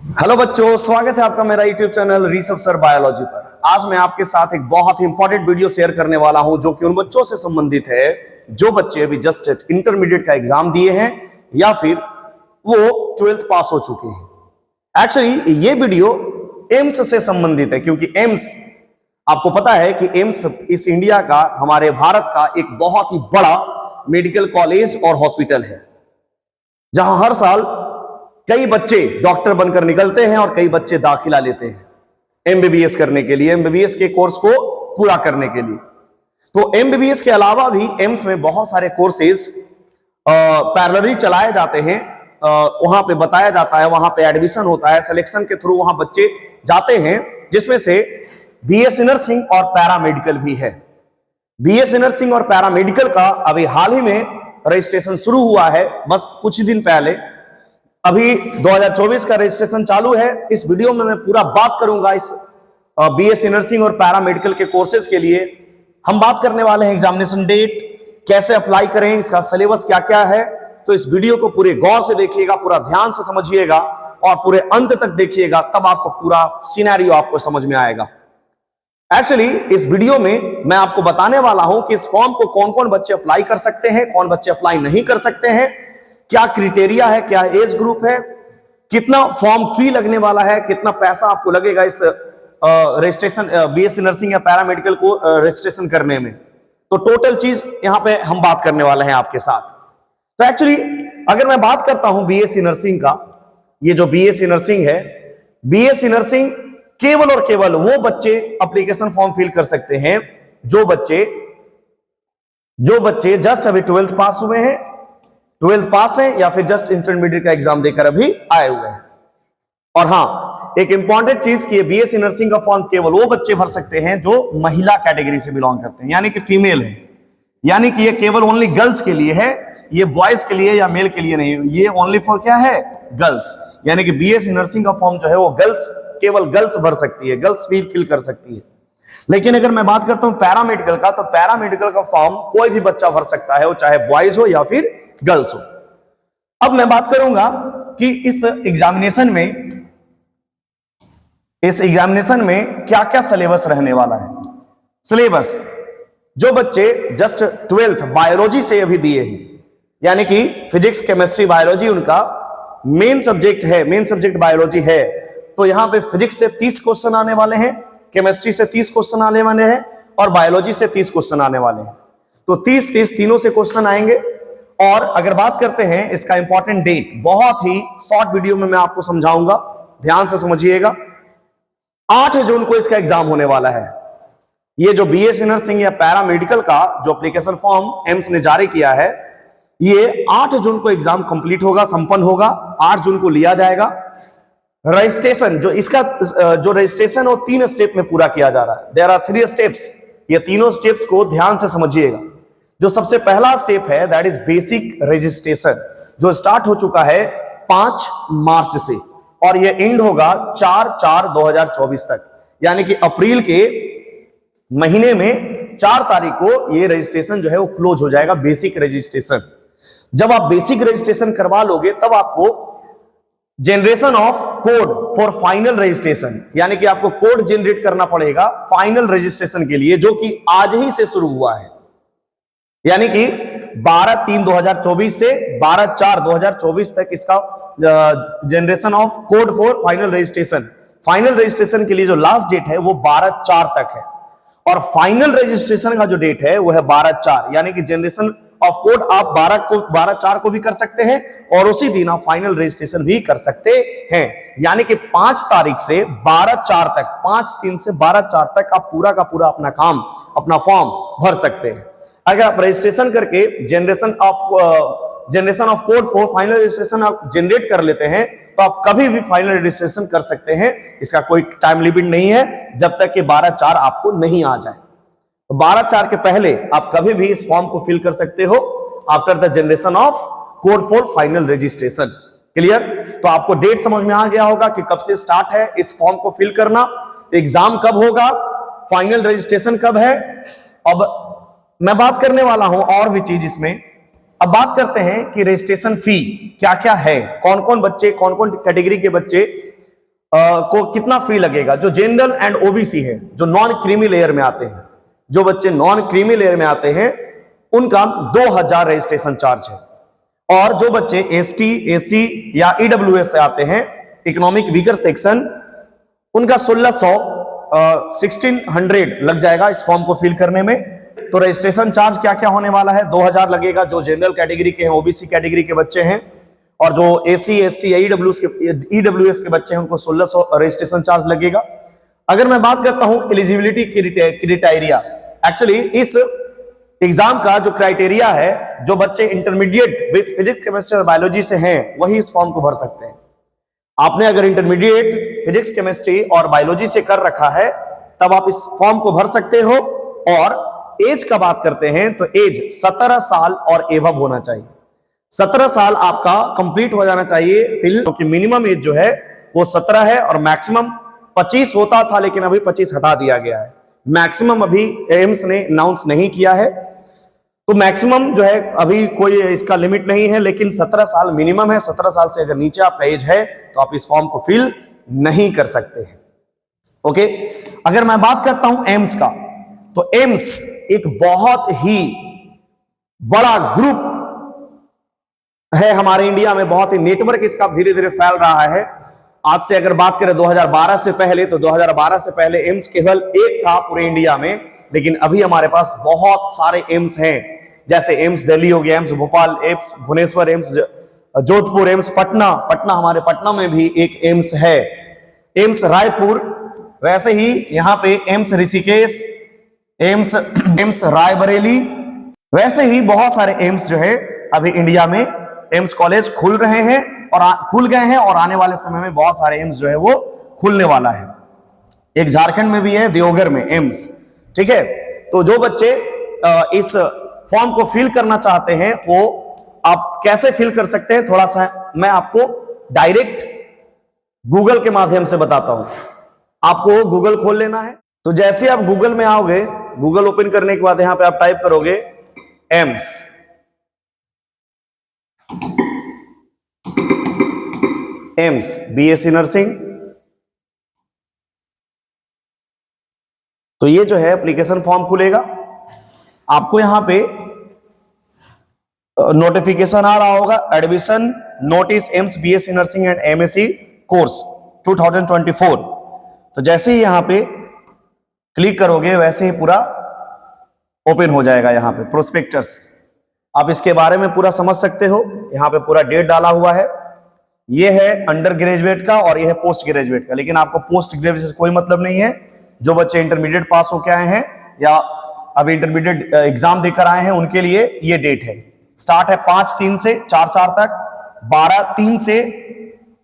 Hello बच्चों, स्वागत है आपका मेरा YouTube channel Rishabh sir biology पर। आज मैं आपके साथ एक बहुत ही इंपॉर्टेंट वीडियो शेयर करने वाला हूं जो कि उन बच्चों से संबंधित है जो बच्चे अभी जस्ट इंटरमीडिएट का एग्जाम दिए हैं या फिर वो 12th पास हो चुके हैं। एक्चुअली ये वीडियो एम्स से संबंधित है क्योंकि एम्स, आपको पता है कि एम्स इस इंडिया का, हमारे भारत का एक बहुत ही बड़ा मेडिकल कॉलेज और हॉस्पिटल है जहां हर साल कई बच्चे डॉक्टर बनकर निकलते हैं और कई बच्चे दाखिला लेते हैं एमबीबीएस करने के लिए, एमबीबीएस के कोर्स को पूरा करने के लिए। तो एमबीबीएस के अलावा भी एम्स में बहुत सारे कोर्सेज पैरेलली चलाए जाते हैं, वहां पे बताया जाता है, वहां पे एडमिशन होता है, सिलेक्शन के थ्रू वहां बच्चे जाते हैं, जिसमें से बीएससी नर्सिंग और पैरामेडिकल भी है। बीएससी नर्सिंग और पैरामेडिकल का अभी हाल ही में रजिस्ट्रेशन शुरू हुआ है, बस कुछ दिन पहले। अभी 2024 का रजिस्ट्रेशन चालू है। इस वीडियो में मैं पूरा बात करूंगा इस बीएससी नर्सिंग और पैरामेडिकल के कोर्सेज के लिए। हम बात करने वाले हैं एग्जामिनेशन डेट, कैसे अप्लाई करें, इसका सिलेबस क्या क्या है। तो इस वीडियो को पूरे गौर से देखिएगा, पूरा ध्यान से समझिएगा और पूरे अंत तक देखिएगा, तब आपको पूरा सिनेरियो आपको समझ में आएगा। एक्चुअली इस वीडियो में मैं आपको बताने वाला हूं कि इस फॉर्म को कौन कौन बच्चे अप्लाई कर सकते हैं, कौन बच्चे अप्लाई नहीं कर सकते हैं, क्या क्राइटेरिया है, क्या एज ग्रुप है, कितना फॉर्म फी लगने वाला है, कितना पैसा आपको लगेगा इस रजिस्ट्रेशन बीएससी नर्सिंग या पैरामेडिकल को रजिस्ट्रेशन करने में। तो टोटल चीज यहां पे हम बात करने वाले हैं आपके साथ। तो एक्चुअली अगर मैं बात करता हूं बीएससी नर्सिंग का, ये जो बीएससी नर्सिंग है, बीएससी नर्सिंग केवल और केवल वो बच्चे एप्लीकेशन फॉर्म फिल कर सकते हैं जो बच्चे जस्ट अभी 12th पास हुए हैं, 12th पास है या फिर जस्ट इंटरमीडिएट का एग्जाम देकर अभी आए हुए हैं। और हां, एक इंपॉर्टेंट चीज की, बीएससी नर्सिंग का फॉर्म केवल वो बच्चे भर सकते हैं जो महिला कैटेगरी से बिलोंग करते हैं, यानी कि फीमेल है, यानी कि ये केवल ओनली गर्ल्स के लिए है, ये बॉयज के लिए या मेल के लिए नहीं, ये ओनली फॉर क्या है, गर्ल्स। यानी कि बीएससी नर्सिंग का फॉर्म जो है वो गर्ल्स, केवल गर्ल्स भर सकती है, गर्ल्स फिल कर सकती है। लेकिन अगर मैं बात करता हूं पैरामेडिकल का, तो पैरामेडिकल का फॉर्म कोई भी बच्चा भर सकता है, वो चाहे बॉयज हो या फिर गर्ल्स हो। अब मैं बात करूंगा कि इस एग्जामिनेशन में क्या क्या सिलेबस रहने वाला है। सिलेबस, जो बच्चे जस्ट 12th बायोलॉजी से अभी दिए हैं, यानी कि फिजिक्स, केमिस्ट्री, बायोलॉजी उनका मेन सब्जेक्ट है, मेन सब्जेक्ट बायोलॉजी है, तो यहां पे फिजिक्स से 30 क्वेश्चन आने वाले हैं, केमिस्ट्री से 30 क्वेश्चन आने वाले हैं और बायोलॉजी से 30 क्वेश्चन आने वाले हैं। तो 30-30 तीनों से क्वेश्चन आएंगे। और अगर बात करते हैं इसका इंपॉर्टेंट डेट, बहुत ही शॉर्ट वीडियो में मैं आपको समझाऊंगा, ध्यान से समझिएगा। 8 जून को इसका एग्जाम होने वाला है। ये जो बीएससी नर्सिंग या पैरामेडिकल का जो एप्लीकेशन फॉर्म एम्स ने जारी किया है, ये 8 जून को एग्जाम कंप्लीट होगा, संपन्न होगा, 8 जून को लिया जाएगा। रजिस्ट्रेशन, जो इसका जो रजिस्ट्रेशन वो 3 स्टेप में पूरा किया जा रहा है। There are 3 steps. ये तीनों स्टेप्स को ध्यान से समझिएगा। जो सबसे पहला स्टेप है दैट इज बेसिक रजिस्ट्रेशन, जो स्टार्ट हो चुका है 5 मार्च से और ये एंड होगा 4/4/2024 तक, यानी कि अप्रैल के महीने में 4 तारीख को ये रजिस्ट्रेशन जो है वो क्लोज हो जाएगा, बेसिक रजिस्ट्रेशन। जब आप बेसिक रजिस्ट्रेशन करवा लोगे तब आपको generation of code for final registration, यानी कि आपको कोड जनरेट करना पड़ेगा फाइनल रजिस्ट्रेशन के लिए, जो कि आज ही से शुरू हुआ है। यानी कि 12/3/2024 से 12/4/2024 तक इसका generation of code for final registration, final registration के लिए जो लास्ट डेट है वो 12/4 तक है और फाइनल रजिस्ट्रेशन का जो डेट है वो है 12/4, यानी कि जनरेशन ऑफ कोड आप 12/4 को भी कर सकते हैं और उसी दिन आप फाइनल रजिस्ट्रेशन भी कर सकते हैं। यानी कि 5 तारीख से 12/4 तक, 5/3 से 12/4 तक आप पूरा का पूरा अपना काम, अपना फॉर्म भर सकते हैं। अगर आप रजिस्ट्रेशन करके generation of code for final registration आप जनरेट कर लेते हैं तो आप कभी भी फाइनल रजिस्ट्रेशन कर सकते हैं। इसका कोई टाइम लिमिट नहीं है जब तक कि 12/4 आपको नहीं आ जाए। तो 12/4 के पहले आप कभी भी इस फॉर्म को फिल कर सकते हो after the generation of code for final registration. Clear? तो आपको डेट समझ में आ गया होगा कि कब से स्टार्ट है इस फॉर्म को फिल करना, एग्जाम कब होगा, फाइनल रजिस्ट्रेशन कब है। अब मैं बात करने वाला हूं और भी चीज इसमें। अब बात करते हैं कि रजिस्ट्रेशन फी क्या क्या है, कौन कौन बच्चे, कौन कौन कैटेगरी के बच्चे को कितना फी लगेगा। जो जनरल एंड ओबीसी है, जो नॉन क्रीमी लेयर में आते हैं, जो बच्चे नॉन क्रीमी लेयर में आते हैं उनका 2000 रजिस्ट्रेशन चार्ज है। और जो बच्चे एसटी, एससी या ईडब्ल्यूएस से आते हैं, इकोनॉमिक वीकर सेक्शन, उनका 1600 लग जाएगा इस फॉर्म को फिल करने में। तो रजिस्ट्रेशन चार्ज क्या क्या होने वाला है, 2000 लगेगा जो जनरल कैटेगरी के हैं, ओबीसी कैटेगरी के बच्चे हैं, और जो एससी, एसटी या ईडब्ल्यूएस के बच्चे हैं उनको 1600 रजिस्ट्रेशन चार्ज लगेगा। अगर मैं बात करता हूं एलिजिबिलिटी क्राइटेरिया, एक्चुअली इस एग्जाम का जो क्राइटेरिया है, जो बच्चे इंटरमीडिएट विद फिजिक्स, केमिस्ट्री और बायोलॉजी से हैं वही इस फॉर्म को भर सकते हैं। आपने अगर इंटरमीडिएट फिजिक्स, केमिस्ट्री और बायोलॉजी से कर रखा है तब आप इस फॉर्म को भर सकते हो। और एज का बात करते हैं तो एज 17 साल और एबव होना चाहिए। 17 साल आपका कंप्लीट हो जाना चाहिए टिल, क्योंकि मिनिमम एज जो है वो 17 है और मैक्सिमम 25 होता था, लेकिन अभी 25 हटा दिया गया है। मैक्सिमम अभी एम्स ने अनाउंस नहीं किया है, तो मैक्सिमम जो है अभी कोई इसका लिमिट नहीं है, लेकिन 17 साल मिनिमम है। 17 साल से अगर नीचे आपका एज है तो आप इस फॉर्म को फिल नहीं कर सकते हैं। ओके, अगर मैं बात करता हूं एम्स का, तो एम्स एक बहुत ही बड़ा ग्रुप है हमारे इंडिया में, बहुत ही नेटवर्क इसका धीरे धीरे फैल रहा है। आज से अगर बात करें 2012 से पहले, तो 2012 से पहले एम्स केवल एक था पूरे इंडिया में, लेकिन अभी हमारे पास बहुत सारे एम्स हैं, जैसे एम्स दिल्ली हो गया, एम्स भोपाल, एम्स भुवनेश्वर, एम्स जोधपुर, एम्स पटना हमारे पटना में भी एक एम्स है, एम्स रायपुर, वैसे ही यहाँ पे एम्स ऋषिकेश, एम्स रायबरेली, वैसे ही बहुत सारे एम्स जो है अभी इंडिया में एम्स कॉलेज खुल रहे हैं और खुल गए हैं, और आने वाले समय में बहुत सारे एम्स जो है वो खुलने वाला है। एक झारखंड में भी है, देवघर में एम्स, ठीक है। तो जो बच्चे इस फॉर्म को फिल करना चाहते हैं वो आप कैसे फिल कर सकते हैं, थोड़ा सा मैं आपको डायरेक्ट गूगल के माध्यम से बताता हूं। आपको गूगल खोल लेना है। तो जैसे आप गूगल में आओगे, गूगल ओपन करने के बाद यहां पे आप टाइप करोगे एम्स बीएससी नर्सिंग, तो ये जो है एप्लीकेशन फॉर्म खुलेगा। आपको यहां पे नोटिफिकेशन आ रहा होगा, admission notice AIIMS BSc nursing and MSc course 2024। तो जैसे ही यहां पे क्लिक करोगे वैसे ही पूरा ओपन हो जाएगा। यहां पे प्रोस्पेक्टस, आप इसके बारे में पूरा समझ सकते हो। यहां पे पूरा डेट डाला हुआ है। ये है अंडर ग्रेजुएट का और ये है पोस्ट ग्रेजुएट का, लेकिन आपको पोस्ट ग्रेजुएट से कोई मतलब नहीं है। जो बच्चे इंटरमीडिएट पास होके आए हैं या अभी इंटरमीडिएट एग्जाम देकर आए हैं उनके लिए ये डेट है। स्टार्ट है 5/3 से 4/4 तक, 12/3 से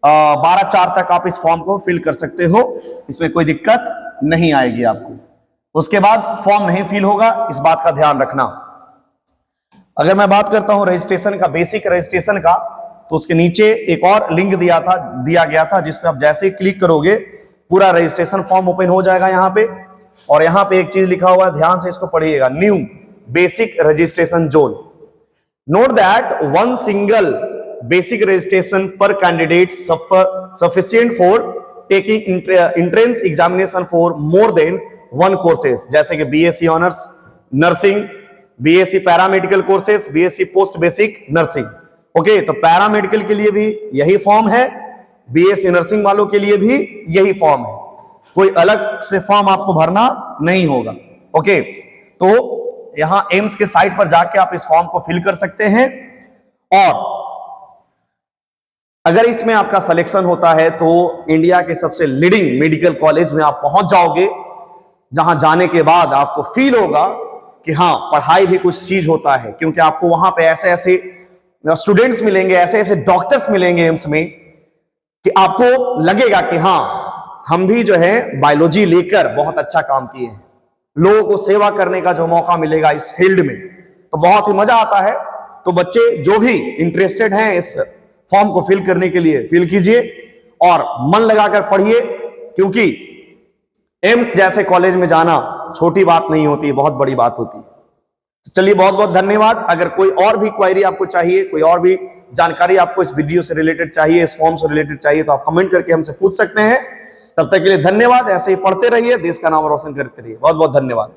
12/4 तक आप इस फॉर्म को फिल कर सकते हो। इसमें कोई दिक्कत नहीं आएगी आपको। उसके बाद फॉर्म नहीं फिल होगा, इस बात का ध्यान रखना। अगर मैं बात करता हूं रजिस्ट्रेशन का, बेसिक रजिस्ट्रेशन का, तो उसके नीचे एक और लिंक दिया गया था जिसपे आप जैसे ही क्लिक करोगे पूरा रजिस्ट्रेशन फॉर्म ओपन हो जाएगा यहां पे। और यहां पे एक चीज लिखा हुआ है, ध्यान से इसको पढ़िएगा, new basic registration zone. Note that one single basic registration पर candidate sufficient for taking entrance examination for more than 1 courses, जैसे कि BSc honours nursing, BSc paramedical courses, BSc post basic nursing. Okay, तो paramedical के लिए भी यही form है, BSc nursing वालों के लिए भी यही फॉर्म है, कोई अलग से फॉर्म आपको भरना नहीं होगा। ओके, तो यहां एम्स के साइट पर जाके आप इस फॉर्म को फिल कर सकते हैं। और अगर इसमें आपका सिलेक्शन होता है तो इंडिया के सबसे लीडिंग मेडिकल कॉलेज में आप पहुंच जाओगे, जहां जाने के बाद आपको फील होगा कि हाँ, पढ़ाई भी कुछ चीज होता है, क्योंकि आपको वहां पे ऐसे ऐसे स्टूडेंट्स मिलेंगे, ऐसे ऐसे डॉक्टर्स मिलेंगे एम्स में कि आपको लगेगा कि हाँ, हम भी जो है बायोलॉजी लेकर बहुत अच्छा काम किए हैं। लोगों को सेवा करने का जो मौका मिलेगा इस फील्ड में, तो बहुत ही मजा आता है। तो बच्चे जो भी इंटरेस्टेड हैं इस फॉर्म को फिल करने के लिए फिल कीजिए और मन लगाकर पढ़िए, क्योंकि एम्स जैसे कॉलेज में जाना छोटी बात नहीं होती, बहुत बड़ी बात होती है। तो चलिए, बहुत बहुत धन्यवाद। अगर कोई और भी क्वेरी आपको चाहिए, कोई और भी जानकारी आपको इस वीडियो से रिलेटेड चाहिए, इस फॉर्म से रिलेटेड चाहिए, तो आप कमेंट करके हमसे पूछ सकते हैं। तब तक के लिए धन्यवाद। ऐसे ही पढ़ते रहिए, देश का नाम रोशन करते रहिए। बहुत बहुत धन्यवाद।